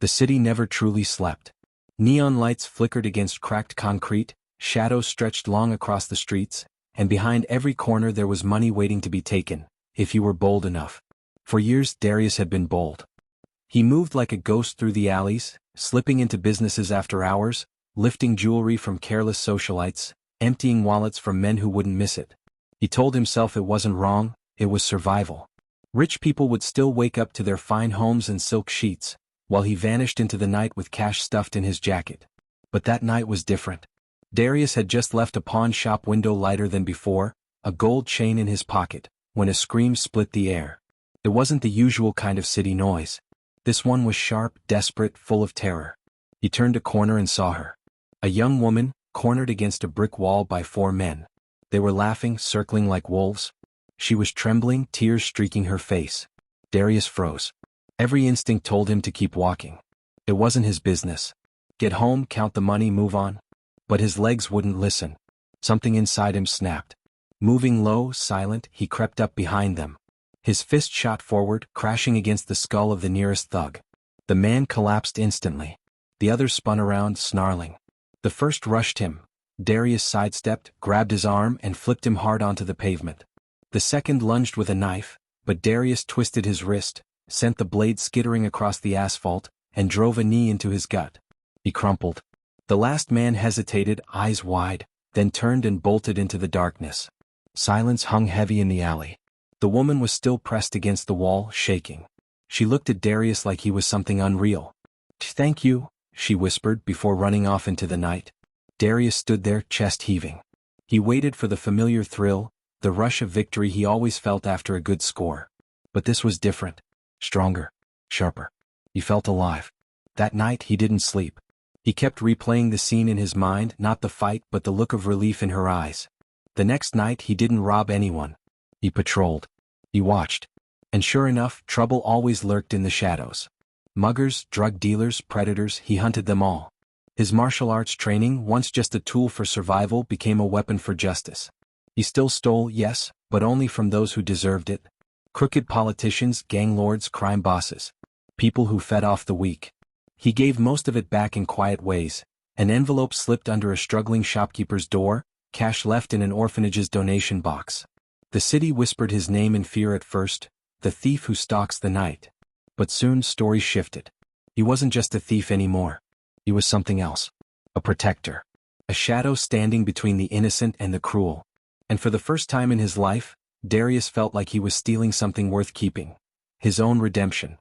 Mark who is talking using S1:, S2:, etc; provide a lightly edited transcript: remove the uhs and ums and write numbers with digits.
S1: The city never truly slept. Neon lights flickered against cracked concrete, shadows stretched long across the streets, and behind every corner there was money waiting to be taken, if you were bold enough. For years Darius had been bold. He moved like a ghost through the alleys, slipping into businesses after hours, lifting jewelry from careless socialites, emptying wallets from men who wouldn't miss it. He told himself it wasn't wrong, it was survival. Rich people would still wake up to their fine homes and silk sheets, while he vanished into the night with cash stuffed in his jacket. But that night was different. Darius had just left a pawn shop window lighter than before, a gold chain in his pocket, when a scream split the air. It wasn't the usual kind of city noise. This one was sharp, desperate, full of terror. He turned a corner and saw her. A young woman, cornered against a brick wall by 4 men. They were laughing, circling like wolves. She was trembling, tears streaking her face. Darius froze. Every instinct told him to keep walking. It wasn't his business. Get home, count the money, move on. But his legs wouldn't listen. Something inside him snapped. Moving low, silent, he crept up behind them. His fist shot forward, crashing against the skull of the nearest thug. The man collapsed instantly. The others spun around, snarling. The first rushed him. Darius sidestepped, grabbed his arm, and flipped him hard onto the pavement. The second lunged with a knife, but Darius twisted his wrist, sent the blade skittering across the asphalt, and drove a knee into his gut. He crumpled. The last man hesitated, eyes wide, then turned and bolted into the darkness. Silence hung heavy in the alley. The woman was still pressed against the wall, shaking. She looked at Darius like he was something unreal. "Thank you," she whispered before running off into the night. Darius stood there, chest heaving. He waited for the familiar thrill, the rush of victory he always felt after a good score. But this was different. Stronger. Sharper. He felt alive. That night he didn't sleep. He kept replaying the scene in his mind, not the fight but the look of relief in her eyes. The next night he didn't rob anyone. He patrolled. He watched. And sure enough, trouble always lurked in the shadows. Muggers, drug dealers, predators, he hunted them all. His martial arts training, once just a tool for survival, became a weapon for justice. He still stole, yes, but only from those who deserved it. Crooked politicians, gang lords, crime bosses. People who fed off the weak. He gave most of it back in quiet ways. An envelope slipped under a struggling shopkeeper's door, cash left in an orphanage's donation box. The city whispered his name in fear at first, the thief who stalks the night. But soon stories shifted. He wasn't just a thief anymore. He was something else. A protector. A shadow standing between the innocent and the cruel. And for the first time in his life, Darius felt like he was stealing something worth keeping. His own redemption.